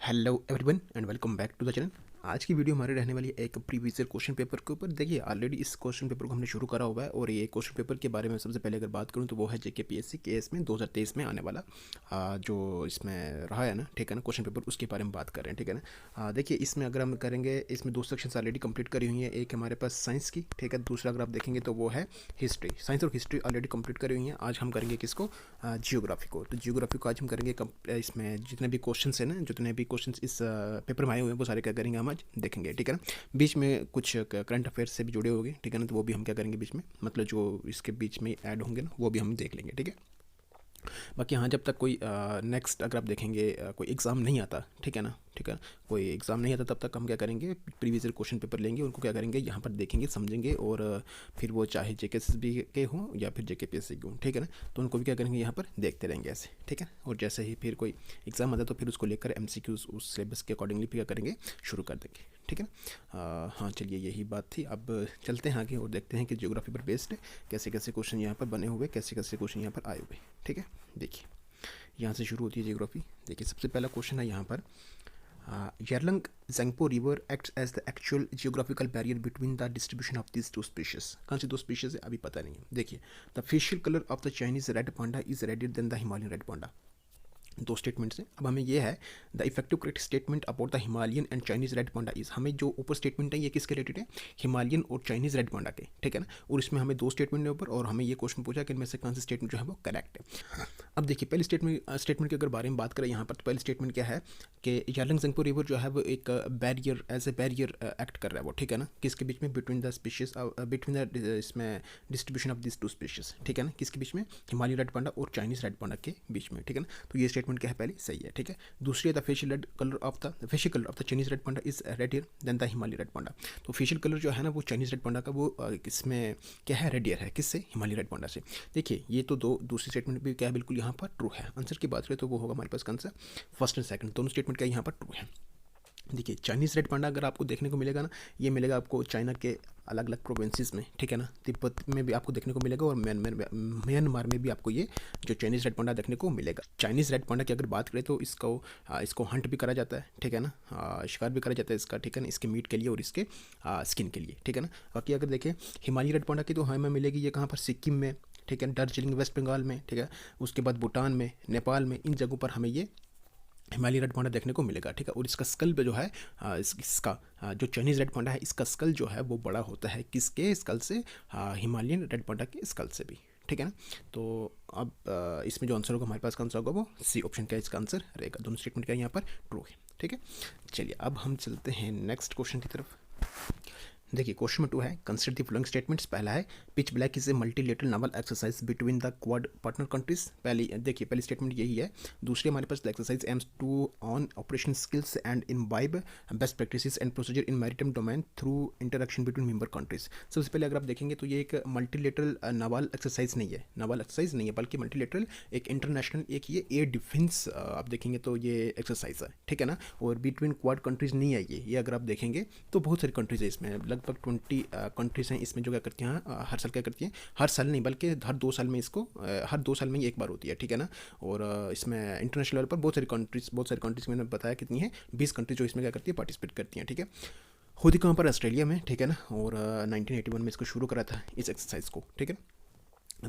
Hello everyone and welcome back to the channel. आज की video हमारी रहने वाली है एक प्रीवियस ईयर क्वेश्चन पेपर के ऊपर। देखिए ऑलरेडी इस क्वेश्चन पेपर को हमने शुरू करा हुआ है और ये क्वेश्चन पेपर के बारे में सबसे पहले अगर बात करूं तो वो है JKPSC केएस में 2023 में आने वाला जो इसमें रहा है ना, ठीक है ना, क्वेश्चन पेपर, उसके बारे में बात कर रहे हैं, ठीक है ना। देखिए इसमें अगर हम करेंगे, इसमें दो सेक्शंस ऑलरेडी कंप्लीट करी हुई हैं। एक हमारे पास साइंस की, ठीक है, दूसरा अगर आप देखेंगे तो वो है हिस्ट्री। साइंस और हिस्ट्री ऑलरेडी कंप्लीट करी हुई हैं। आज हम करेंगे किसको, जियोग्राफी को। तो जियोग्राफी को आज हम करेंगे इसमें जितने भी क्वेश्चन है ना, जितने भी क्वेश्चन इस पेपर में आए हुए हैं वो सारे क्या करेंगे हम आज देखेंगे, ठीक है ना। बीच में कुछ करंट अफेयर्स से भी जुड़े होंगे, ठीक है ना, तो वो भी हम क्या करेंगे बीच में, मतलब जो इसके बीच में ऐड होंगे ना वो भी हम देख लेंगे, ठीक है। बाकी हाँ, जब तक कोई नेक्स्ट अगर आप देखेंगे कोई एग्ज़ाम नहीं आता, ठीक है ना, ठीक है, कोई एग्ज़ाम नहीं आता तब तक हम क्या करेंगे, प्रीवियस ईयर क्वेश्चन पेपर लेंगे, उनको क्या करेंगे यहाँ पर देखेंगे, समझेंगे, और फिर वो चाहे JKSSB के हों या फिर JKPSC के हों, ठीक है ना, तो उनको भी क्या करेंगे यहाँ पर देखते रहेंगे ऐसे, ठीक है। और जैसे ही फिर कोई एग्ज़ाम आता है तो फिर उसको लेकर MCQs उस सिलेबस के अकॉर्डिंगली फिर क्या करेंगे, शुरू कर देंगे, ठीक है ना। हाँ चलिए, यही बात थी। अब चलते हैं आगे और देखते हैं कि ज्योग्राफी पर बेस्ड कैसे कैसे क्वेश्चन यहाँ पर बने हुए, कैसे कैसे क्वेश्चन यहाँ पर आए हुए, ठीक है। देखिए यहाँ से शुरू होती है ज्योग्राफी। देखिए सबसे पहला क्वेश्चन है यहाँ पर, Yarlung Zangpo River acts as the actual geographical barrier between the distribution of these two species. कौन सी दो स्पीशीज है अभी पता नहीं है। देखिए, the facial colour of the Chinese red panda is redder than the Himalayan red panda. दो statements हैं। अब हमें ये है the effective correct statement about the Himalayan and Chinese red panda is, हमें जो ऊपर स्टेटमेंट है ये किसके रिलेटेड है, हिमालयन और चाइनीज रेड पांडा के, ठीक है ना। और इसमें हमें दो स्टेटमेंट है ऊपर, और हमें ये क्वेश्चन पूछा कि इनमें से कौन सा स्टेटमेंट जो है वो करेक्ट है। अब देखिए पहले स्टेटमेंट के अगर बारे में बात करें यहाँ पर, तो पहले स्टेटमेंट क्या है कि यार्लंग ज़ंगपो रिवर जो है वो एक barrier, as a barrier act कर रहा है वो, ठीक है ना, किसके बीच में, between the species, between the इसमें distribution of this two species, ठीक है ना, किसके बीच में, हिमालयन रेड पांडा और चाइनीज रेड पांडा के बीच में, ठीक है ना। तो ये स्टेटमेंट क्या है, पहले सही है, ठीक है। दूसरी है the facial colour of the Chinese red panda is redder than the Himalayan red panda. तो फेशियल कलर जो है ना वो चाइनीज रेड पांडा का वो इसमें क्या है, रेडियर है, किससे, हिमालयन रेड पांडा से। देखिए ये तो दूसरी स्टेटमेंट भी क्या है, बिल्कुल यहाँ पर ट्रू है। आंसर की बात करें तो वो होगा हमारे पास कौन सा, फर्स्ट एंड सेकंड, दोनों स्टेटमेंट क्या यहाँ पर ट्रू है। देखिए चाइनीज़ रेड पांडा अगर आपको देखने को मिलेगा ना, ये मिलेगा आपको चाइना के अलग अलग प्रोविंसेस में, ठीक है ना। तिब्बत में भी आपको देखने को मिलेगा और म्यांमार में भी आपको ये जो चाइनीज़ रेड पांडा देखने को मिलेगा। चाइनीज़ रेड पांडा की अगर बात करें तो इसको हंट भी करा जाता है, ठीक है ना, शिकार भी करा जाता है इसका, ठीक है ना, इसके मीट के लिए और इसके स्किन के लिए, ठीक है ना। बाकी अगर देखें हिमालयी रेड पांडा की तो हमें मिलेगी ये कहाँ पर, सिक्किम में, ठीक है, दार्जिलिंग वेस्ट बंगाल में, ठीक है, उसके बाद भूटान में, नेपाल में, इन जगहों पर हमें ये हिमालयी रेड पांडा देखने को मिलेगा, ठीक है। और इसका स्कल पे जो है इसका जो चाइनीज़ रेड पांडा है इसका स्कल जो है वो बड़ा होता है, किसके स्कल से, हिमालयन रेड पांडा के स्कल से भी, ठीक है ना। तो अब इसमें जो आंसर होगा हमारे पास कौन सा होगा, वो सी ऑप्शन का इसका आंसर रहेगा। दोनों स्टेटमेंट का यहाँ पर ट्रू है, ठीक है। चलिए अब हम चलते हैं नेक्स्ट क्वेश्चन की तरफ। देखिए क्वेश्चन 2 है, कंसिडर द फॉलोइंग स्टेटमेंट्स। पहला है Pitch Black is a multilateral naval exercise between the Quad partner countries. पहली स्टेटमेंट यही है। दूसरी हमारे पास the exercise aims to on operation skills and imbibe best practices and procedure in maritime domain through interaction between member countries. सबसे पहले अगर आप देखेंगे तो ये एक मल्टीलेटरल नावल एक्सरसाइज नहीं है, बल्कि मल्टीलेटरल एक इंटरनेशनल एक ये एयर डिफेंस आप देखेंगे तो ये एक्सरसाइज है, ठीक है ना। और बिटवीन क्वाड कंट्रीज नहीं है ये अगर आप देखेंगे तो बहुत सारी कंट्रीज है इसमें, लगभग 20 कंट्रीज हैं इसमें जो क्या करती हैं, हर साल क्या करती हैं, हर साल नहीं बल्कि हर 2 साल में इसको, हर 2 साल में ही एक बार होती है, ठीक है ना। और इसमें इंटरनेशनल लेवल पर बहुत सारी कंट्रीज मैंने बताया कितनी है, 20 कंट्रीज जो इसमें क्या करती है, पार्टिसिपेट करती हैं, ठीक है। खुद ही कहाँ पर, ऑस्ट्रेलिया में, ठीक है ना। और 1981 में इसको शुरू करा था इस एक्सरसाइज को, ठीक है।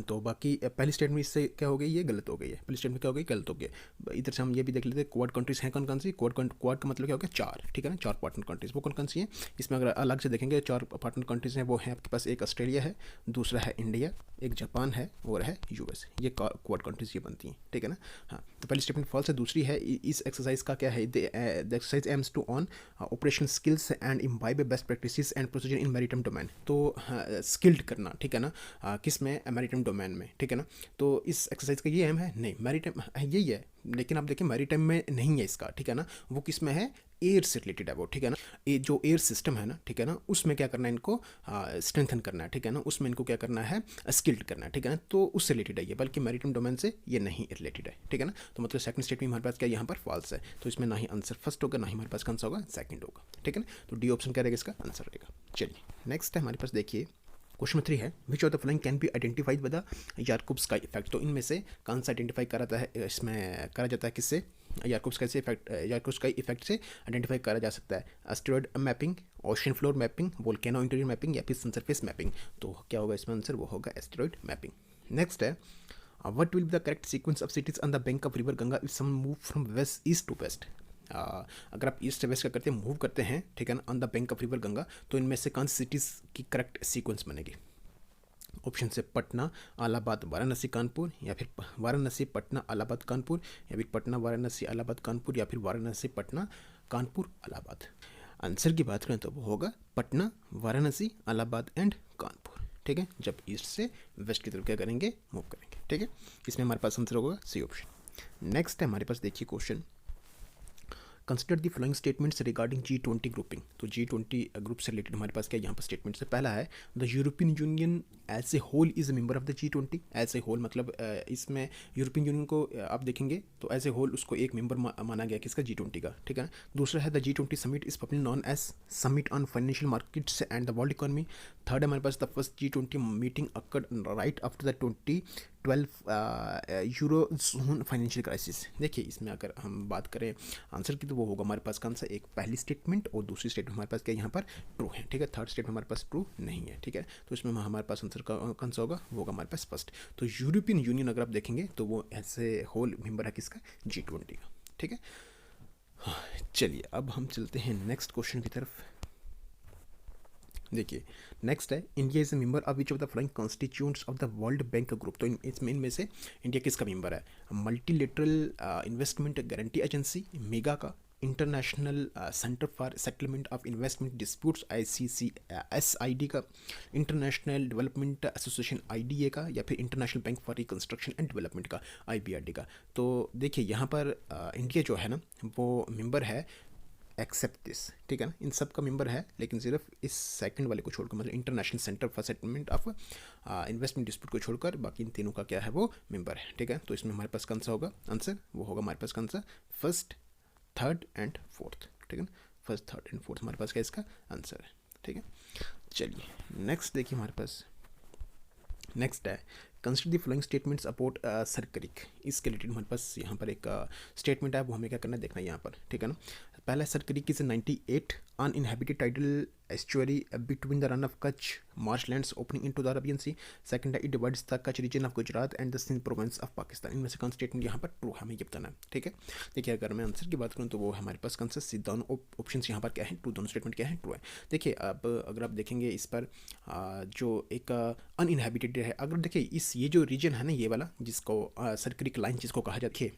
तो बाकी पहली स्टेटमेंट इससे क्या हो गई, ये गलत हो गई है। पहली स्टेटमेंट क्या हो गई, गलत हो गया। इधर से हम ये भी देख लेते हैं क्वाड कंट्रीज हैं कौन कौन सी। क्वाड का मतलब क्या हो गया, 4, ठीक है ना, 4 पार्टनर कंट्रीज वो कौन कौन सी हैं। इसमें अगर अलग से देखेंगे 4 पार्टनर कंट्रीज हैं, वो हैं आपके पास, एक ऑस्ट्रेलिया है, दूसरा है इंडिया, एक जापान है और है US। ये क्वाड कंट्रीज ये बनती हैं, ठीक है ना। हाँ तो पहली स्टेटमेंट फॉल्स है। दूसरी है इस एक्सरसाइज का क्या है, the exercise aims to on operation skills and imbibe best practices and procedure in maritime domain. तो स्किल्ड करना, ठीक है ना, किस में, मैरिटाइम डोमेन में, ठीक है ना। तो इस एक्सरसाइज का ये एम है, नहीं मैरीटाइम यही है, लेकिन आप देखें मैरीटाइम में नहीं है इसका, ठीक है ना। वो किस में है, एयर से रिलेटेड है वो, ठीक है ना। ये जो एयर सिस्टम है ना, ठीक है ना, उसमें क्या करना है इनको, स्ट्रेंथन करना है, ठीक है ना, उसमें इनको क्या करना है, स्किल्ड करना है, ठीक है ना। तो उससे रिलेटेड है ये, बल्कि मैरीटाइम डोमेन से ये नहीं रिलेटेड है, ठीक है ना। तो मतलब सेकंड स्टेटमेंट हमारे पास क्या यहाँ पर फॉल्स है। तो इसमें ना ही आंसर फर्स्ट होगा, ना ही हमारे पास कौन सा होगा, सेकंड होगा, ठीक है ना। तो डी ऑप्शन क्या रहेगा इसका आंसर रहेगा। चलिए नेक्स्ट है हमारे पास, देखिए क्वेश्चन नंबर 3 है which of the following can be identified by the Yarkovsky effect. तो इनमें से कौन सा आइडेंटिफाई करा जाता है, इसमें करा जाता है किससे, यारकुब्सका इफेक्ट, यारकुब्सका इफेक्ट से आइडेंटिफाई करा जा सकता है। Asteroid mapping, ocean floor mapping, volcano interior mapping या फिर सन सरफेस मैपिंग। तो क्या होगा इसमें आंसर, वो होगा एस्टेरॉयड मैपिंग। नेक्स्ट है what will be the correct sequence of cities on the bank of river Ganga if some move from west east to west. अगर आप ईस्ट से वेस्ट का करते हैं, मूव करते हैं, ठीक है ना, on the bank of river Ganga, तो इनमें से कौन सी सिटीज़ की करेक्ट सीक्वेंस बनेगी। ऑप्शन से पटना, इलाहाबाद, वाराणसी, कानपुर, या फिर वाराणसी, पटना, इलाहाबाद, कानपुर, या फिर पटना, वाराणसी, इलाहाबाद, कानपुर, या फिर वाराणसी, पटना, कानपुर, इलाहाबाद। आंसर की बात करें तो वो होगा पटना, वाराणसी, इलाहाबाद एंड कानपुर। ठीक है, जब ईस्ट से वेस्ट की तरफ क्या करेंगे, मूव करेंगे। ठीक है, इसमें हमारे पास आंसर होगा सी ऑप्शन। नेक्स्ट है हमारे पास, देखिए question, consider the following statements regarding G20 grouping. तो G20 ग्रुप से रिलेटेड हमारे पास क्या यहाँ पर स्टेटमेंट से पहला है the European Union as a whole is a member of the G20। As a whole मतलब इसमें यूरोपियन यूनियन को आप देखेंगे तो एज ए होल उसको एक मेंबर माना गया किसका, G20 का। ठीक है, दूसरा है the G20 summit is popularly known as summit on financial markets and the world economy. Third है हमारे पास the first G20 meeting occurred right after the 2012 euro zone financial crisis. देखिए इसमें अगर हम बात करें आंसर की तो वो होगा हमारे पास कौन सा, एक पहली स्टेटमेंट और दूसरी स्टेटमेंट हमारे पास क्या यहाँ पर ट्रू है। ठीक है, थर्ड स्टेटमेंट हमारे पास ट्रू नहीं है। ठीक है, तो इसमें हमारे पास आंसर कौन सा होगा, वो होगा हमारे पास फर्स्ट। तो यूरोपियन यूनियन अगर आप देखेंगे तो वो ऐसे होल मेंबर है किसका, G20 का। ठीक है, चलिए अब हम चलते हैं नेक्स्ट क्वेश्चन की तरफ। देखिए नेक्स्ट है India is a member of which of the following constituents of the World Bank Group. तो इसमें इनमें से इंडिया किसका मेंबर है, Multilateral Investment Guarantee Agency, MIGA का, International Centre for Settlement of Investment Disputes ICCSID का, International Development Association IDA का, या फिर International Bank for Reconstruction and Development का IBRD का। तो देखिए यहाँ पर इंडिया जो है ना वो मेंबर है एक्सेप्ट दिस। ठीक है ना, इन सब का मेंबर है लेकिन सिर्फ इस सेकंड वाले को छोड़कर, मतलब international Centre for Settlement of investment dispute को छोड़कर बाकी इन तीनों का क्या है, वो मेंबर है। ठीक है, तो इसमें हमारे पास कौन सा होगा आंसर, वो होगा हमारे पास कौन सा, फर्स्ट, थर्ड एंड फोर्थ। ठीक है ना, फर्स्ट, थर्ड एंड फोर्थ हमारे पास क्या इसका आंसर है। ठीक है, चलिए नेक्स्ट देखिए हमारे पास, नेक्स्ट है consider the following statements about सरकरिक। इसके रिलेटेड हमारे पास यहाँ पर एक स्टेटमेंट है, वो हमें क्या करना है, देखना है यहाँ पर। ठीक है ना, पहला सरकरिक is 98 uninhabited tidal estuary between the run of Kutch marshlands opening into the Arabian Sea. Second है it divides the Kutch region of Gujarat and the Sindh province of Pakistan. इनमें से कौन स्टेटमेंट यहाँ पर ट्रू है, हमें ये बताना है। ठीक है, देखिए अगर मैं आंसर की बात करूँ तो वो हमारे पास कौन सा, दोनों ऑप्शन यहाँ पर क्या है, ट्रू, दोनों स्टेटमेंट क्या है, ट्रू है। देखिए अब अगर आप देखेंगे इस पर जो एक अनइनहेबिटेड है, अगर देखिए इस ये जो रीजन है ना ये वाला जिसको सरकरिक लाइन जिसको कहा जाता है,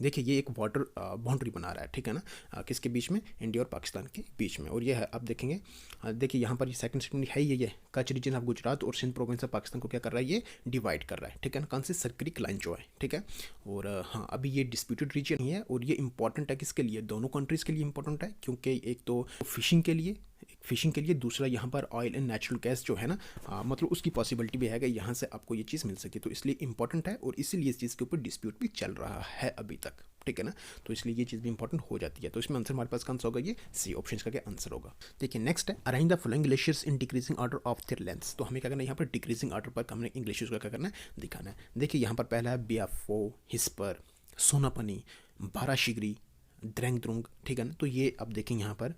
देखिए ये एक वाटर बाउंड्री बना रहा है। ठीक है ना, किसके बीच में, इंडिया और पाकिस्तान के बीच में। और ये है आप देखेंगे, देखिए यहाँ पर ये सेकंड स्टेटमेंट है, ये कच्छ रीजन ऑफ गुजरात और सिंध प्रोविंस ऑफ पाकिस्तान को क्या कर रहा है, ये डिवाइड कर रहा है। ठीक है ना, कौन सी, सरकरिक लाइन जो है। ठीक है, और हाँ अभी ये डिस्प्यूटेड रीजन ही है और ये इंपॉर्टेंट है किसके लिए, दोनों कंट्रीज़ के लिए इंपॉर्टेंट है, क्योंकि एक तो फिशिंग के लिए, दूसरा यहाँ पर ऑयल एंड नेचुरल गैस जो है ना, मतलब उसकी पॉसिबिलिटी भी है कि यहाँ से आपको ये चीज़ मिल सके, तो इसलिए इंपॉर्टेंट है और इसीलिए इस चीज़ के ऊपर डिस्प्यूट भी चल रहा है अभी तक। ठीक है ना, तो इसलिए ये चीज़ भी इंपॉर्टेंट हो जाती है। तो इसमें आंसर हमारे पास कौन सा होगा, ये सी ऑप्शन का क्या आंसर होगा। देखिए नेक्स्ट है arrange the following glaciers in decreasing order of their lengths. तो हमें क्या करना है, यहाँ पर डिक्रीजिंग ऑर्डर पर हमने ग्लेशियर्स का क्या करना है, दिखाना है। देखिए यहाँ पर पहला है बियाफो, हिस्पर, सोनापनी, बाराशिगरी, द्रेंगद्रुंग। ठीक है ना, तो ये आप देखेंगे यहाँ पर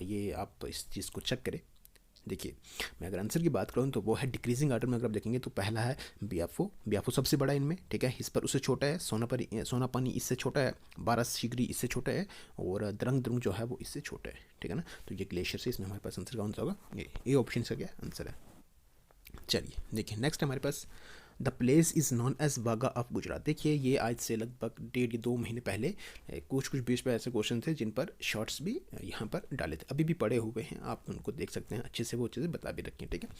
ये आप इस चीज़ को चेक करें। देखिए मैं अगर आंसर की बात करूँ तो वो है डिक्रीजिंग ऑर्डर में, अगर आप देखेंगे तो पहला है बियाफो सबसे बड़ा इनमें। ठीक है, हिस्पर उससे छोटा है, सोनापानी इससे छोटा है, बाराशिगरी इससे छोटा है, और द्रेंगद्रुंग जो है वो इससे छोटा है। ठीक है ना, तो ये ग्लेशियर से इसमें हमारे पास आंसर कौन सा होगा, ये ऑप्शन से क्या आंसर है। चलिए देखिए नेक्स्ट हमारे पास the place is known as बागा ऑफ गुजरात। देखिए ये आज से लगभग 1.5-2 महीने पहले कुछ बीच पे ऐसे क्वेश्चन थे जिन पर शॉर्ट्स भी यहाँ पर डाले थे, अभी भी पड़े हुए हैं, आप उनको देख सकते हैं, अच्छे से वो चीज़ें बता भी रखी हैं। ठीक है,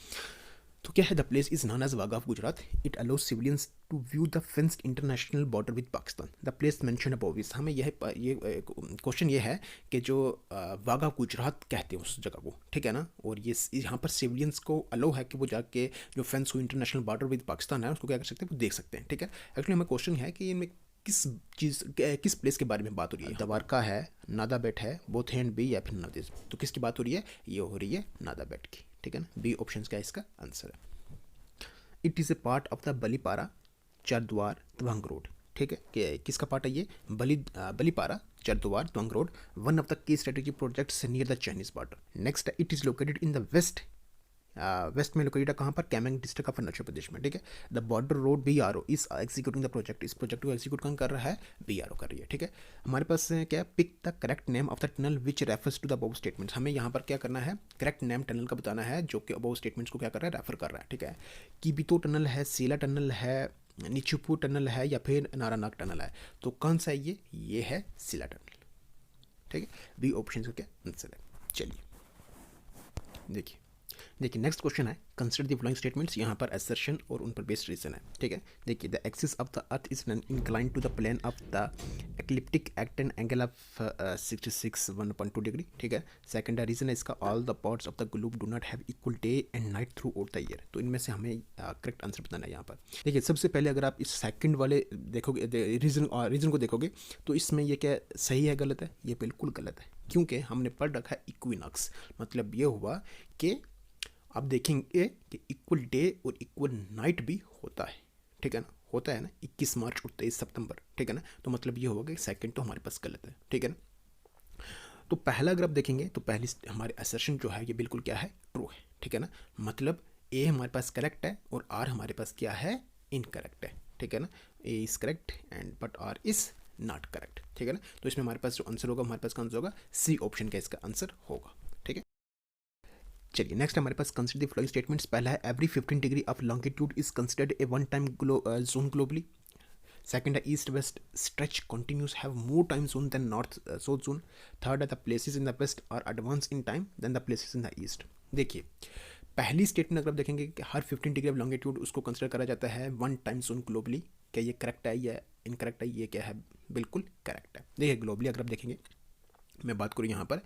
तो क्या है, the place is known as Wagah of Gujarat, it allows civilians to view the fenced international border with Pakistan. The place mention above is, हमें ये क्वेश्चन ये है कि जो वाघा गुजरात कहते हैं उस जगह को। ठीक है ना, और ये यहाँ पर सिविलियंस को अलाउ है कि वो जाके जो फेंस हुई इंटरनेशनल बॉर्डर विद पाकिस्तान है उसको क्या कर सकते हैं, वो देख सकते हैं। ठीक है, एक्चुअली हमें क्वेश्चन है कि इनमें किस प्लेस के बारे में बात हो रही है? द्वारका है, नादा बेट है, बोथ एंड बी, या फिर नवदेश। तो किसकी बात हो रही है? ये हो रही है नादा बेट की, ठीक है ना। बी ऑप्शन का इसका आंसर है। It is a part of the Balipara Charduar Tawang road, ठीक है। कि किसका पार्ट है ये? Balipara Charduar Tawang road, one of the key strategic projects near the Chinese border. Next, it is located in the west में लोकेटेड है कहाँ पर? कैमंग डिस्ट्रिक्ट ऑफ अरुणाचल प्रदेश में, ठीक है। The border road BRO is executing the project. इस प्रोजेक्ट को एग्जीक्यूट कौन कर रहा है? BRO कर रही है, ठीक है। हमारे पास क्या? Pick the correct name of the tunnel which refers to the above statements. हमें यहाँ पर क्या करना है? करेक्ट नेम टनल का बताना है जो कि अबव स्टेटमेंट्स को क्या कर रहा है? रेफर कर रहा है, ठीक है। कीबितो टनल है, सेला टनल है, निचुपू टनल है, या फिर नारानाग टनल है। तो कौन सा है ये? ये है सेला टनल, ठीक है। बी ऑप्शन का क्या आंसर है? चलिए देखिए नेक्स्ट क्वेश्चन है, कंसिडर द फॉलोइंग स्टेटमेंट्स। यहाँ पर असर्शन और उन पर बेस्ड रीजन है, ठीक है। देखिए, the axis of the earth is incline to the plane of the ecliptic act an angle of 66.1.2 degree, ठीक है। सेकंड रीजन है इसका, all the parts of the globe do not have equal day and night throughout the year. तो इनमें से हमें correct answer बताना है यहाँ पर। देखिए, सबसे पहले अगर आप इस सेकंड वाले देखोगे, रीजन को देखोगे, तो इसमें ये क्या सही है गलत है? ये बिल्कुल गलत है, क्योंकि हमने पढ़ रखा है इक्विनॉक्स। मतलब ये हुआ कि आप देखेंगे कि इक्वल डे और इक्वल नाइट भी होता है, ठीक है ना। होता है ना, 21 मार्च और 23 सितंबर, ठीक है ना। तो मतलब ये होगा कि सेकंड तो हमारे पास गलत है, ठीक है ना। तो पहला अगर आप देखेंगे तो पहली हमारे असर्शन जो है ये बिल्कुल क्या है? ट्रू है, ठीक है ना। मतलब ए हमारे पास करेक्ट है और आर हमारे पास क्या है? इनकरेक्ट है, ठीक है ना। A is correct and but R is not correct, ठीक है ना। तो इसमें हमारे पास जो आंसर होगा, हमारे पास कौन सा होगा? सी ऑप्शन का इसका आंसर होगा, ठीक है। चलिए नेक्स्ट हमारे पास कंसिडर द फॉलोइंग स्टेटमेंट्स। पहला है, every 15 degree of longitude is considered a one time zone globally. Second है, east west stretch continuous have more time zone than north south zone. Third है, the places in the west are advance in time than the places in the east. देखिए, पहली statement अगर आप देखेंगे कि हर 15 degree of longitude उसको consider करा जाता है वन टाइम जोन ग्लोबली। क्या ये करेक्ट है या इनकरेक्ट है? ये क्या है? बिल्कुल करेक्ट है। देखिए, ग्लोबली अगर आप देखेंगे, मैं बात करूँ यहाँ पर,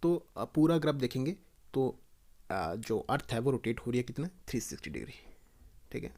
तो पूरा अगर आप देखेंगे तो जो अर्थ है वो रोटेट हो रही है कितना? 360 डिग्री, ठीक है।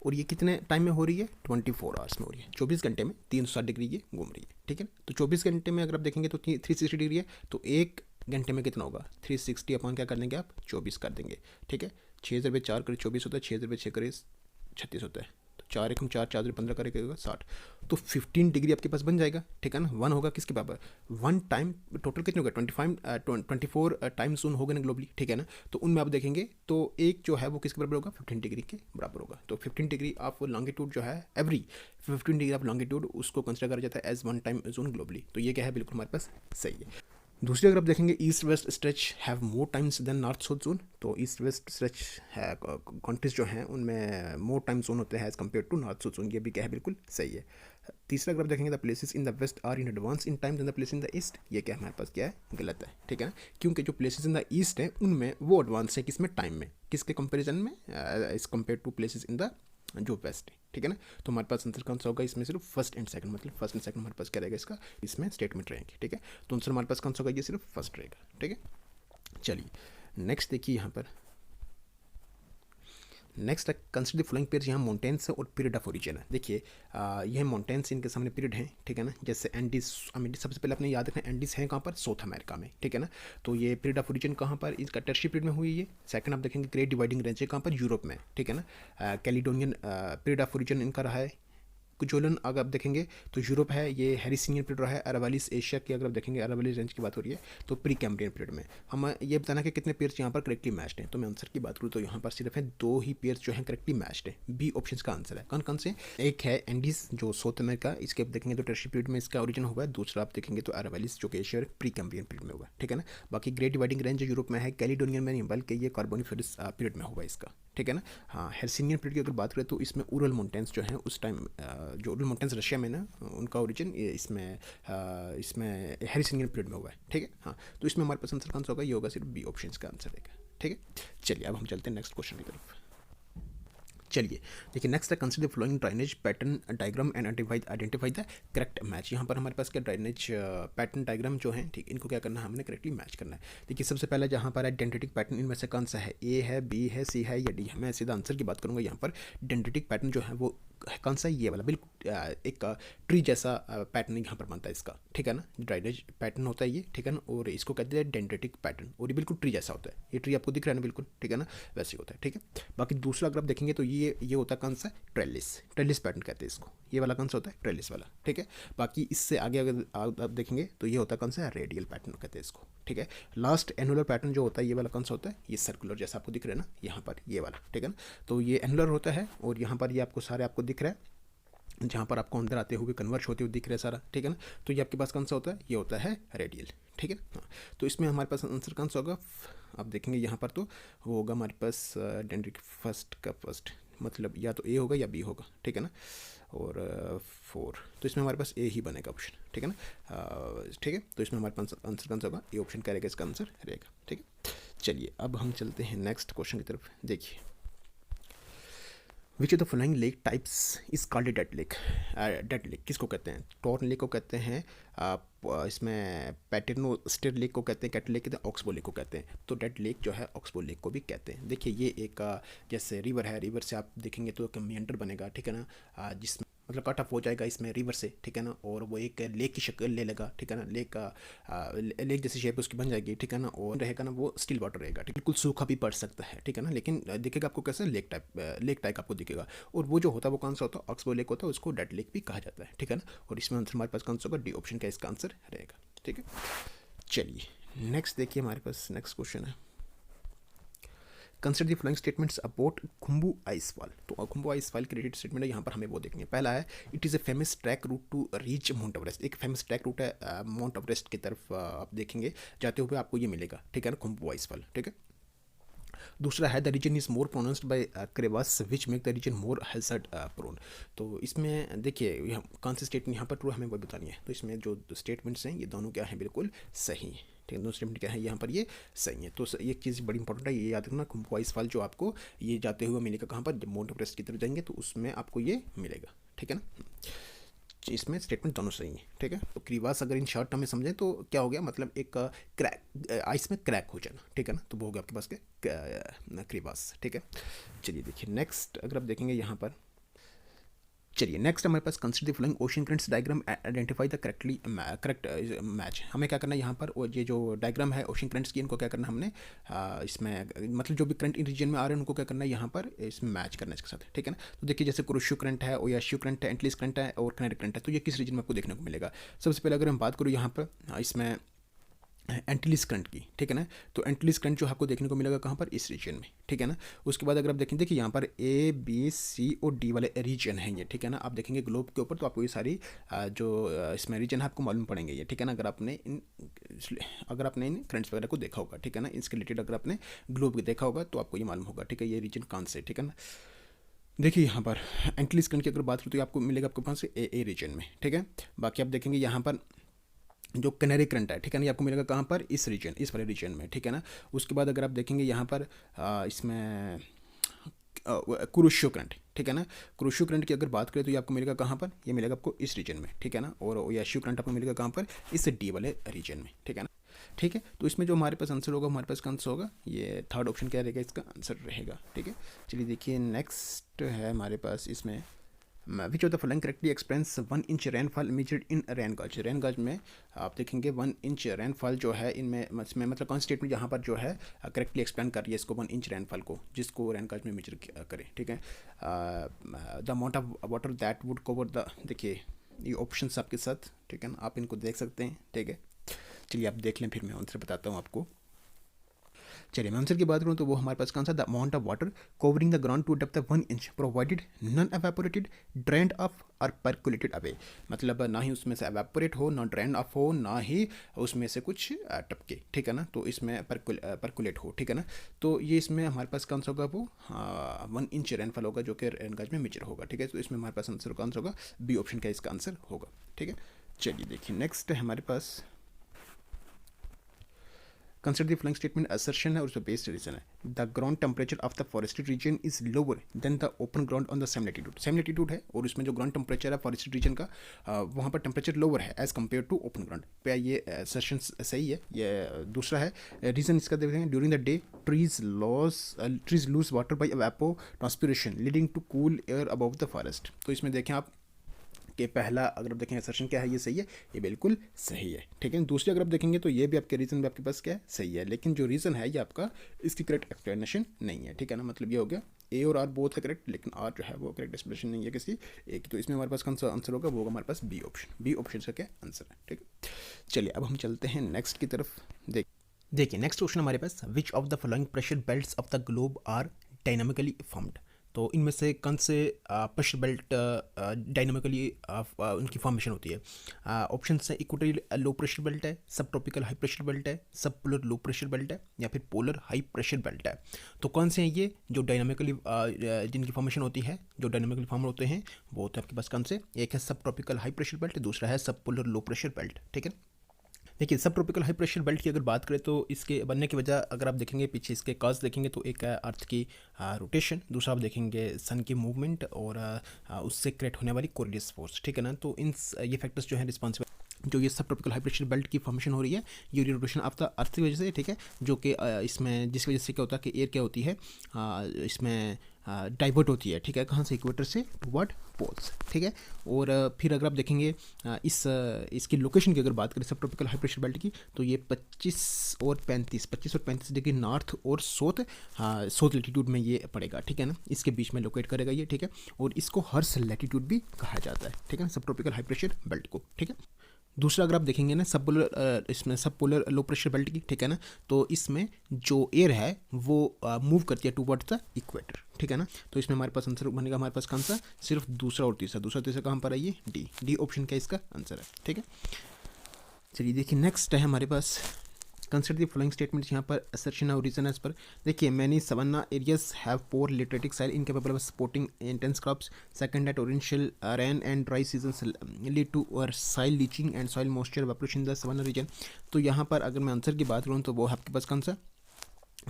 और ये कितने टाइम में हो रही है? 24 आवर्स में हो रही है। 24 घंटे में 360 डिग्री ये घूम रही है, ठीक है। तो 24 घंटे में अगर आप देखेंगे तो 360 डिग्री है, तो एक घंटे में कितना होगा? 360 अपॉन क्या कर देंगे आप? 24 कर देंगे, ठीक है। 6 × 4 करे 24 होता है, 6 × 6 करे 36 होता है। 4 × 4 4 × 15 करेगा 60। तो 15 डिग्री आपके पास बन जाएगा, ठीक है ना। वन होगा किसके बराबर? वन टाइम टोटल कितने होगा? 24 टाइम जोन होगा ना ग्लोबली, ठीक है ना। तो उनमें आप देखेंगे तो एक जो है वो किसके बराबर होगा? 15 डिग्री के बराबर होगा। तो 15 डिग्री ऑफ लॉन्गिट्यूड जो है, एवरी 15 डिग्री ऑफ लॉन्गिट्यूड उसको कंसिडर करा जाता है as one time zone globally. तो ये क्या है? बिल्कुल हमारे पास सही है। दूसरी अगर आप देखेंगे, east west stretch have more times than north south zone. तो ईस्ट वेस्ट स्ट्रेच है कंट्रीज जो हैं उनमें मोर टाइम जोन होते हैं as compare to north south zone. ये भी क्या है? बिल्कुल सही है। तीसरा अगर आप देखेंगे, the places in the west are in advance in time than the place in the east. ये क्या हमारे पास क्या है? गलत है, ठीक है ना। क्योंकि जो प्लेसेस इन द ईस्ट है उनमें वो एडवांस है किसमें? टाइम में। किसके कंपेरिजन में? As compare to places in the जो वेस्ट है, ठीक है ना। तो हमारे पास आंसर कौन सा होगा? इसमें सिर्फ फर्स्ट एंड सेकंड, मतलब फर्स्ट एंड सेकंड हमारे पास क्या रहेगा इसका? इसमें स्टेटमेंट रहेंगे, ठीक है। तो आंसर हमारे पास कौन सा होगा? ये सिर्फ फर्स्ट रहेगा, ठीक है। चलिए नेक्स्ट देखिए यहाँ पर, नेक्स्ट है, कंसिडर द फ्लोइंग पेयर्स। यहाँ माउंटेन्स और पीरियड ऑफ ओरिजिन है। देखिए, यह माउंटेन्स इनके सामने पीरियड हैं, ठीक है ना। जैसे एंडीज, सबसे पहले अपने याद रखना, एंडीज हैं कहाँ पर? साउथ अमेरिका में, ठीक है ना। तो ये पीरियड ऑफ ओरिजिन कहाँ पर? इसका टर्शियरी पीरियड में हुई है। सेकंड आप देखेंगे, ग्रेट डिवाइडिंग रेंज है कहाँ पर? यूरोप में, ठीक है ना। कैलिडोनियन पीरियड ऑफ ओरिजिन इनका रहा है। कुजोलन अगर आप देखेंगे तो यूरोप है, ये हेरिसिनियन पीरियड रहा है। अरावालिस एशिया की अगर आप देखेंगे, अरावालिस रेंज की बात हो रही है, तो प्री कैम्ब्रियन पीरियड में। हम ये बताना कि कितने पेयर्स यहाँ पर करेक्टली मैच्ड हैं। तो मैं आंसर की बात करूँ तो यहाँ पर सिर्फ है 2 ही पेयर्स जो हैं करेक्टली मैच्ड है। बी ऑप्शन का आंसर है। कौन कौन से? एक है एंडीज जो साउथ अमेरिका, इसके आप देखेंगे तो टर्शियरी पीरियड में इसका ओरिजिन हुआ है। दूसरा आप देखेंगे तो अरावालिस जो कि एशिया प्री कैम्ब्रियन पीरियड में हुआ है, ठीक है ना। बाकी ग्रेट डिवाइडिंग रेंज जो यूरोप में है, कैलिडोनियन में नहीं बल्कि ये कार्बोनिफेरस पीरियड में हुआ इसका, ठीक है ना। हाँ, हेर्सिनियन पीरियड की अगर बात करें तो इसमें उरल माउंटेन्स जो हैं उस टाइम, जो उरल माउंटेन्स रशिया में ना, उनका ओरिजिन इसमें हेरिसिनियन पीरियड में हुआ है, ठीक है। हाँ, तो इसमें हमारे पास आंसर कौन सा होगा? ये होगा सिर्फ बी ऑप्शन का आंसर रहेगा, ठीक है। चलिए अब हम चलते हैं नेक्स्ट क्वेश्चन की तरफ। चलिए देखिए, नेक्स्ट है, consider following drainage pattern diagram and identify the correct match. यहाँ पर हमारे पास क्या ड्राइनेज पैटर्न डायग्राम जो है, ठीक, इनको क्या करना है? हमने करेक्टली मैच करना है। देखिए, सबसे पहले जहाँ पर है डेंड्रिटिक पैटर्न, इनमें से कौन सा है? ए है, बी है, सी है या डी है? मैं सीधा आंसर की बात करूँगा। यहाँ पर डेंड्रिटिक पैटर्न जो है वो कौन सा, ये वाला बिल्कुल एक ट्री जैसा पैटर्न यहाँ पर बनता है इसका, ठीक है ना, ड्राइनेज पैटर्न होता है ये, ठीक है ना, और इसको कहते हैं डेंड्रेटिक पैटर्न, और ये बिल्कुल ट्री जैसा होता है, ये ट्री आपको दिख रहा है ना बिल्कुल, ठीक है ना, वैसे ही होता है, ठीक है। बाकी दूसरा अगर आप देखेंगे तो ये होता है कौन सा, ट्रेलिस पैटर्न कहते हैं इसको, ये वाला कौन सा होता है, ट्रेलिस वाला, ठीक है। बाकी इससे आगे अगर आप देखेंगे तो ये होता है कौन सा, रेडियल पैटर्न कहते हैं इसको, ठीक है। लास्ट एनुलर पैटर्न जो होता है ये वाला कौन सा होता है, ये सर्कुलर जैसा आपको दिख रहा है ना यहाँ पर, ये वाला, ठीक है ना। तो ये एनुलर होता है, और यहाँ पर ये आपको सारे आपको दिख रहा है, जहाँ पर आपको अंदर आते हुए कन्वर्ज होते हुए दिख रहा है सारा, ठीक है ना। तो ये आपके पास कौन सा होता है, ये होता है रेडियल, ठीक है ना। हाँ, तो इसमें हमारे पास आंसर कौन सा होगा, आप देखेंगे यहाँ पर तो वो होगा हमारे पास डेंड्रिक फर्स्ट का फर्स्ट, मतलब या तो ए होगा या बी होगा, ठीक है ना, और 4, तो इसमें हमारे पास ए ही बनेगा ऑप्शन, ठीक है ना, ठीक है। तो इसमें हमारे पास आंसर कौन सा होगा, ए ऑप्शन क्या रहेगा, इसका आंसर रहेगा, ठीक है। चलिए अब हम चलते हैं नेक्स्ट क्वेश्चन की तरफ। देखिए, विच of the following lake types is called dead lake. Dead lake किसको कहते हैं, टॉर्न लेक को कहते हैं, इसमें पैटर्नोस्टर लेक को कहते हैं, कैटल लेक कहते हैं, ऑक्सबो लेक को कहते हैं। तो डेड लेक जो है ऑक्सबो लेक को भी कहते हैं। देखिए ये एक जैसे रिवर है, रिवर से आप देखेंगे तो एक मेंडर बनेगा, ठीक है ना, जिसमें मतलब कट ऑफ हो जाएगा इसमें रिवर से, ठीक है ना, और वो एक लेक की शक्ल ले लेगा, ठीक है ना, लेक जैसी शेप उसकी बन जाएगी, ठीक है ना, और रहेगा ना वो स्टिल वाटर रहेगा, ठीक, बिल्कुल सूखा भी पड़ सकता है, ठीक है ना, लेकिन दिखेगा आपको कैसे, लेक टाइप आपको दिखेगा। और वो जो होता है वो कौन सा होता है, ऑक्सबो लेक होता है, उसको डेड लेक भी कहा जाता है, ठीक है ना। और इसमें आंसर हमारे पास कौन सा होगा, डी ऑप्शन का इसका आंसर रहेगा, ठीक है। चलिए नेक्स्ट देखिए, हमारे पास नेक्स्ट क्वेश्चन है, consider the following statements about Khumbu icefall. तो खुम्बू आइसफॉल के रिलेटेड स्टेटमेंट है, यहाँ पर हमें वो देखेंगे। पहला है, it is a famous track route to reach Mount Everest. एक फेमस ट्रैक रूट है माउंट एवरेस्ट की तरफ, आप देखेंगे जाते हुए आपको ये मिलेगा, ठीक है ना, खुम्बू आइसफॉल, ठीक है। दूसरा है, the region is more pronounced by crevasse which make the region more hazard prone. तो इसमें देखिए कौन सी स्टेटमेंट यहाँ पर ट्रू हमें वो बतानी है। तो इसमें जो स्टेटमेंट्स हैं ये दोनों क्या हैं, बिल्कुल सही है, ठीक है। दोनों स्टेटमेंट क्या है यहाँ पर, ये सही है। तो ये चीज़ बड़ी इंपॉर्टेंट है, ये याद रखना, खुम्बू आइसफॉल जो आपको ये जाते हुए मिलेगा कहाँ पर, जब माउंट एवरेस्ट की तरफ जाएंगे तो उसमें आपको ये मिलेगा, ठीक है ना। इसमें स्टेटमेंट दोनों सही हैं, ठीक है। तो क्रीवास अगर इन शॉर्ट टर्म में समझें तो क्या हो गया, मतलब एक क्रैक, आइस में क्रैक हो जाना, ठीक है ना, तो वो हो गया आपके पास के क्रीवास, ठीक है। चलिए देखिए नेक्स्ट अगर आप देखेंगे यहाँ पर, चलिए नेक्स्ट हमारे पास consider the following ocean currents diagram identify the correct match. हमें क्या करना है यहाँ पर, और ये जो डायग्राम है ओशन करंट्स की, इनको क्या करना है हमने, इसमें मतलब जो भी करंट इन रीजन में आ रहे हैं उनको क्या करना है यहाँ पर, इसमें मैच करना है इसके साथ, ठीक है ना। तो देखिए जैसे कुरुशु करंट है, ओयाशियो करंट है, एंटलिस करंट है और कैनेडिक करंट है, तो ये किस रीजन में आपको देखने को मिलेगा। सबसे पहले अगर हम बात करूँ यहाँ पर इसमें एंटिलिस करंट की, ठीक है ना, तो एंटिलिस करंट जो आपको देखने को मिलेगा कहाँ पर, इस रीजन में, ठीक है ना। उसके बाद अगर आप देखें, देखिए यहाँ पर ए बी सी और डी वाले रीजन हैं ये, ठीक है ना। आप देखेंगे ग्लोब के ऊपर तो आपको ये सारी जो इसमें रीजन है आपको मालूम पड़ेंगे ये, ठीक है ना, अगर आपने इन करंट्स वगैरह को देखा होगा, ठीक है ना, इसके रिलेटेड अगर आपने ग्लोब देखा होगा तो आपको ये मालूम होगा, ठीक है, ये रीजन कौन से, ठीक है ना। देखिए यहाँ पर एंटिलिस करंट की अगर बात करें तो आपको मिलेगा आपके पास ए रीजन में, ठीक है। बाकी आप देखेंगे यहाँ पर जो कैनेरी करंट है, ठीक है ना, ये आपको मिलेगा कहाँ पर, इस रीजन, इस वाले रीजन में, ठीक है ना। उसके बाद अगर आप देखेंगे यहाँ पर इसमें कुरुशो करंट, ठीक है ना, कुरुशो करंट की अगर बात करें तो ये आपको मिलेगा कहाँ पर, ये मिलेगा आपको इस रीजन में, ठीक है ना। और ओयाशियो करंट आपको मिलेगा कहाँ पर, इस डी वाले रीजन में, ठीक है ना, ठीक है। तो इसमें जो हमारे पास आंसर होगा, हमारे पास आंसर होगा ये थर्ड ऑप्शन क्या रहेगा, इसका आंसर रहेगा, ठीक है। चलिए देखिए नेक्स्ट है हमारे पास इसमें, विच of the following correctly explains 1 inch rainfall measured in rain गज। रेन गज में आप देखेंगे 1 इंच रेनफॉल जो है इनमें इसमें मतलब कौन स्टेटमेंट यहाँ पर जो है करेक्टली एक्सप्लेन कर रही है इसको 1 इंच रेनफॉल को, जिसको रेन गज में मेजर करें, ठीक है। The amount of water that would cover the, देखिए ये ऑप्शन आपके साथ, ठीक है ना, आप इनको देख सकते हैं, ठीक है। चलिए आप देख लें, फिर मैं आंसर बताता हूँ आपको। चलिए मैं आंसर की बात करूँ तो वो हमारे पास कौन सा, the amount of water covering the ground to depth of 1 inch provided non evaporated drained off और परकुलेटेड अवे। मतलब ना ही उसमें से एवेपोरेट हो, ना ड्रेन ऑफ हो, ना ही उसमें से कुछ टपके, ठीक है ना, तो इसमें परकुलेट हो, ठीक है ना। तो ये इसमें हमारे पास कौन सा होगा, वो 1 इंच रेनफॉल होगा जो कि रेन गज में मेजर होगा, ठीक है। तो इसमें हमारे पास आंसर कौन सा होगा, बी ऑप्शन का इसका आंसर होगा, ठीक है। चलिए देखिए नेक्स्ट है हमारे पास consider the following statement assertion है और उसमें बेस्ड रीजन है। The ground temperature of the forested region is lower than the open ground on the same latitude. Same latitude है और उसमें जो ग्राउंड टेम्परेचर है फॉरेस्टेड रीजन का वहाँ पर टेम्परेचर लोअर है as compare to open ground पे। ये असर्शन सही है। ये दूसरा है रीजन इसका देखते हैं, during the day trees lose water by evapotranspiration leading to cool air above the forest. तो इसमें देखें आप कि पहला अगर आप देखें असर्शन क्या है, ये सही है, ये बिल्कुल सही है, ठीक है। दूसरे अगर आप देखेंगे तो ये भी आपके रीज़न भी आपके पास क्या है, सही है, लेकिन जो रीज़न है ये आपका इसकी करेक्ट एक्सप्लेनेशन नहीं है, ठीक है ना। मतलब ये हो गया ए और आर बोथ है करेक्ट, लेकिन आर जो है वो करेक्ट एक्सप्लेनेशन नहीं है किसी एक। तो इसमें हमारे पास कौन सा आंसर होगा, वो होगा हमारे पास बी ऑप्शन। बी ऑप्शन का क्या आंसर है, ठीक है। चलिए अब हम चलते हैं नेक्स्ट की तरफ। देखिए नेक्स्ट क्वेश्चन हमारे पास, which of the following pressure belts of the globe are dynamically formed. तो इनमें से कौन से प्रेशर बेल्ट डायनामिकली उनकी फॉर्मेशन होती है। ऑप्शन है इक्वेटोरियल लो प्रेशर बेल्ट है, सब ट्रॉपिकल हाई प्रेशर बेल्ट है, सब पोलर लो प्रेशर बेल्ट है, या फिर पोलर हाई प्रेशर बेल्ट है। तो कौन से हैं ये जो डायनामिकली जिनकी फॉर्मेशन होती है, जो डायनामिकली फॉर्म होते हैं वो होते हैं आपके पास कौन से, एक है सब ट्रॉपिकल हाई प्रेशर बेल्ट, दूसरा है सब पोलर लो प्रेशर बेल्ट, ठीक है। देखिए सब ट्रॉपिकल हाई प्रेशर बेल्ट की अगर बात करें तो इसके बनने की वजह अगर आप देखेंगे पीछे इसके कॉज देखेंगे तो एक है अर्थ की रोटेशन, दूसरा आप देखेंगे सन की मूवमेंट और उससे क्रिएट होने वाली कोरियस फोर्स, ठीक है ना। तो इन ये फैक्टर्स जो है रिस्पॉन्सिबल जो ये सब ट्रॉपिकल हाई प्रेशर बेल्ट की फॉर्मेशन हो रही है ये रोटेशन ऑफ द अर्थ की वजह से, ठीक है, जो कि इसमें जिसकी वजह से क्या होता है कि एयर क्या होती है इसमें डाइवर्ट होती है, ठीक है, कहाँ से, इक्वेटर से टुवर्ड पोल्स, ठीक है। और फिर अगर आप देखेंगे इसकी लोकेशन की अगर बात करें सब ट्रॉपिकल हाई प्रेशर बेल्ट की, तो ये 25 और 35 डिग्री नॉर्थ और साउथ लैटिट्यूड में ये पड़ेगा, ठीक है ना, इसके बीच में लोकेट करेगा ये, ठीक है। और इसको हर्स लैटिट्यूड भी कहा जाता है, ठीक है ना, सब ट्रॉपिकल हाई प्रेशर बेल्ट को, ठीक है। दूसरा अगर आप देखेंगे ना सब पोलर इसमें सब पोलर लो प्रेशर बेल्ट की, ठीक है ना, तो इसमें जो एयर है वो मूव करती है टुवर्ड्स द इक्वेटर, ठीक है ना। तो इसमें हमारे पास आंसर बनेगा हमारे पास कौन सा, सिर्फ दूसरा और तीसरा कहाँ पर है, ये डी ऑप्शन का इसका आंसर है, ठीक है। चलिए देखिए नेक्स्ट है हमारे पास, कंसिडर द फॉलोइंग स्टेटमेंट्स। यहाँ पर असर्शन और रीजन एज पर देखिए, many savanna areas have poor lateritic soil incapable of supporting intense crops. Second है torrential rain and dry seasons lead to soil leaching and soil moisture evaporation in the savanna region. तो यहाँ पर अगर मैं answer की बात करूँ तो वो आपके पास कौन सा,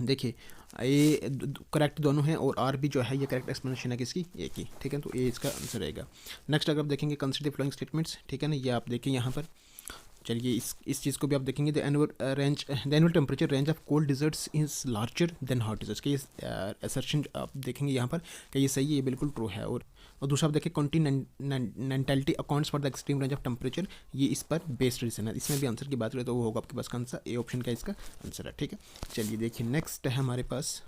देखिए ये करेक्ट दोनों हैं और आर भी जो है ये करेक्ट एक्सप्लेनेशन है किसकी, ए की, ठीक है। तो ये इसका आंसर रहेगा। नेक्स्ट अगर आप देखेंगे कंसिडर द फॉलोइंग स्टेटमेंट्स, ठीक है ना, ये आप देखिए यहाँ पर, चलिए इस चीज़ को भी आप देखेंगे, the annual temperature range of cold deserts is larger than hot deserts के असर्शन आप देखेंगे यहाँ पर कि ये सही है, ये बिल्कुल ट्रू है। और दूसरा आप देखिए continentality accounts for the extreme range of temperature, ये इस पर बेस्ड रीजन है। इसमें भी आंसर की बात करें तो वो होगा आपके पास कौन सा, ए ऑप्शन का इसका आंसर है, ठीक है। चलिए देखिए नेक्स्ट है हमारे पास,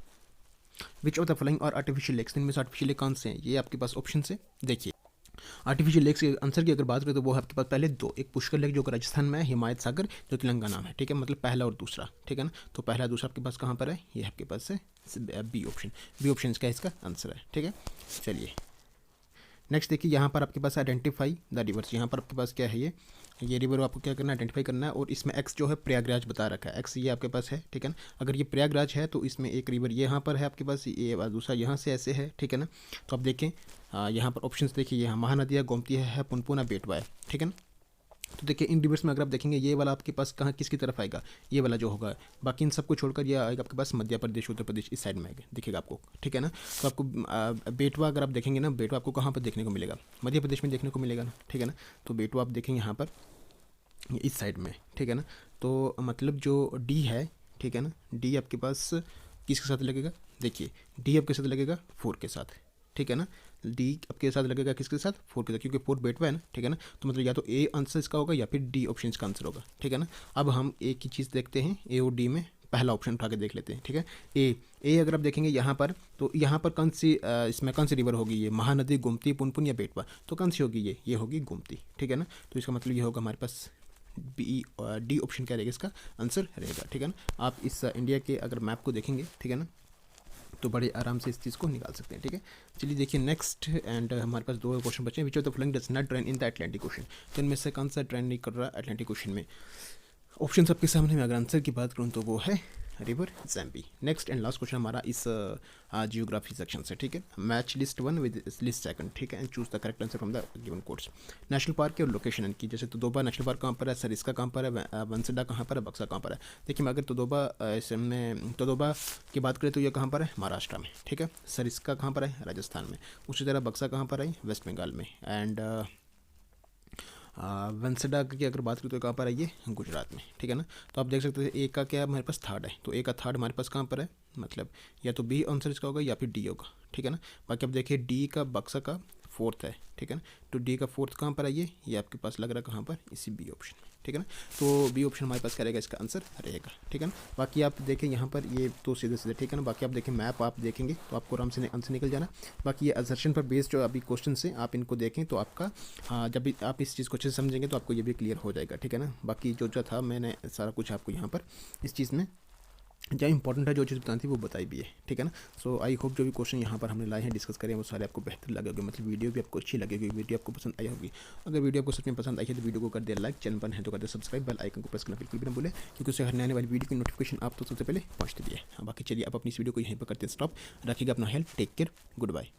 विच ऑफ द फॉलोइंग और आर्टिफिशियल लेक्स, इनमें से आर्टिफिशियल लेक कौन से हैं, ये आपके पास ऑप्शन से देखिए। आर्टिफिशियल लेक्स के आंसर की अगर बात करें तो वो है आपके पास पहले दो, एक पुष्कर लेक जो कि राजस्थान में है, हिमायत सागर जो तेलंगाना में है, ठीक है, मतलब पहला और दूसरा, ठीक है ना। तो पहला दूसरा आपके पास कहाँ पर है, ये आपके पास है बी ऑप्शन का इसका आंसर है, ठीक है। चलिए नेक्स्ट देखिए, यहाँ पर आपके पास आइडेंटिफाई द रिवर्स, यहाँ पर आपके पास क्या है, ये रिवर आपको क्या करना है, आइडेंटिफाई करना है। और इसमें एक्स जो है प्रयागराज बता रखा है, एक्स ये आपके पास है, ठीक है ना। अगर ये प्रयागराज है तो इसमें एक रिवर ये यहाँ पर है आपके पास, ये दूसरा यहाँ से ऐसे है, ठीक है ना। तो आप देखें यहाँ पर ऑप्शंस देखिए, यहाँ महानदी है, गोमती है, पुनपुन है, बेटवा है, ठीक है ना। तो देखिए इन रिवर्स में अगर आप देखेंगे ये वाला आपके पास कहाँ किसकी तरफ आएगा, ये वाला जो होगा, बाकी इन सबको छोड़कर ये आएगा आपके पास मध्य प्रदेश, उत्तर प्रदेश, इस साइड में आएगा, दिखेगा आपको, ठीक है ना। तो आपको बेटवा अगर आप देखेंगे ना, बेटवा आपको कहाँ पर देखने को मिलेगा, मध्य प्रदेश में देखने को मिलेगा ना, ठीक है ना। तो बेटवा आप देखेंगे यहाँ पर इस साइड में, ठीक है ना। तो मतलब जो डी है, ठीक है ना, डी आपके पास किसके साथ लगेगा, देखिए डी आपके साथ लगेगा 4 के साथ, ठीक है ना। डी आपके साथ लगेगा किसके साथ, 4 के साथ, क्योंकि 4 बेटवा है ना, ठीक है ना। तो मतलब या तो ए आंसर इसका होगा या फिर डी ऑप्शन इसका आंसर होगा, ठीक है ना। अब हम एक ही चीज़ देखते हैं, ए और डी में पहला ऑप्शन उठा के देख लेते हैं, ठीक है। ए अगर आप देखेंगे यहाँ पर, तो यहाँ पर कौन सी इसमें कौन सी रिवर होगी, ये महानदी, गोमती, पुनपुन या बेटवा, तो कौन सी होगी, ये होगी गोमती, ठीक है ना। तो इसका मतलब ये होगा हमारे पास डी ऑप्शन क्या रहेगा इसका आंसर रहेगा, ठीक है ना। आप इस इंडिया के अगर मैप को देखेंगे, ठीक है ना, तो बड़े आराम से इस चीज़ को निकाल सकते हैं, ठीक है। चलिए देखिए नेक्स्ट एंड हमारे पास 2 क्वेश्चन बचे हैं, विच of the following does not trend in the Atlantic ocean. तो इनमें से कौन सा ट्रेंड नहीं कर रहा अटलांटिक ओशन में, ऑप्शन आपके सामने में। अगर आंसर की बात करूँ तो वो है river Zambezi. Next and last question हमारा इस जियोग्राफी सेक्शन से, ठीक है। Match list 1 with list second, ठीक है, and choose the correct answer from the given codes. National park की और लोकेशन इनकी, जैसे तोदोबा नेशनल पार्क कहाँ पर है, सरिस्का कहाँ पर है, वंसडा कहाँ पर है, बक्सा कहाँ पर है। देखिए मैं अगर तोदोबा की बात करें तो ये कहाँ पर है, महाराष्ट्र में, ठीक है। सरिस्का कहाँ पर है, राजस्थान में। उसी तरह बक्सा कहाँ पर है, वेस्ट बंगाल में। एंड वंसडा की अगर बात करें तो कहाँ पर है, ये गुजरात में, ठीक है ना। तो आप देख सकते हैं ए का क्या हमारे पास थर्ड है, तो ए का थर्ड हमारे पास कहाँ पर है, मतलब या तो बी आंसर इसका होगा या फिर डी होगा, ठीक है ना। बाकी आप देखिए डी का बक्सा का फोर्थ है, ठीक है ना। तो डी का फोर्थ कहाँ पर है, ये आपके पास लग रहा है कहाँ पर, इसी बी ऑप्शन में, ठीक है ना। तो बी ऑप्शन हमारे पास क्या रहेगा, इसका आंसर रहेगा, ठीक है ना। बाकी आप देखें यहाँ पर ये तो सीधे सीधे, ठीक है ना। बाकी आप देखें मैप आप देखेंगे तो आपको आराम से आंसर निकल जाना। बाकी ये असर्शन पर बेस्ड जो अभी क्वेश्चन से आप इनको देखें तो आपका जब भी आप इस चीज़ को अच्छे से समझेंगे तो आपको ये भी क्लियर हो जाएगा, ठीक है ना। बाकी जो जो था मैंने सारा कुछ आपको यहाँ पर इस चीज़ में क्या इंपॉर्टेंट है, जो चीज़ बतानी थी वो बताई भी है, ठीक है ना। सो आई होप जो भी क्वेश्चन यहाँ पर हमने लाए हैं डिस्कस करें वो सारे आपको बेहतर लगे होंगे, मतलब वीडियो भी आपको अच्छी लगेगी, वीडियो आपको पसंद आई होगी। अगर वीडियो आपको सच में पसंद आई है तो वीडियो को कर दे लाइक, चैनल पर है तो कर दे सब्सक्राइब, बेल आइकन को प्रेस करना बिल्कुल भी ना भूलें, क्योंकि उससे हर आने वाली वीडियो की नोटिफिकेशन आप तो सबसे पहले पहुँचती भी है। बाकी चलिए आप अपनी इस वीडियो को यहीं पर करते हैं स्टॉप, रखिएगा अपना health, take care, good bye.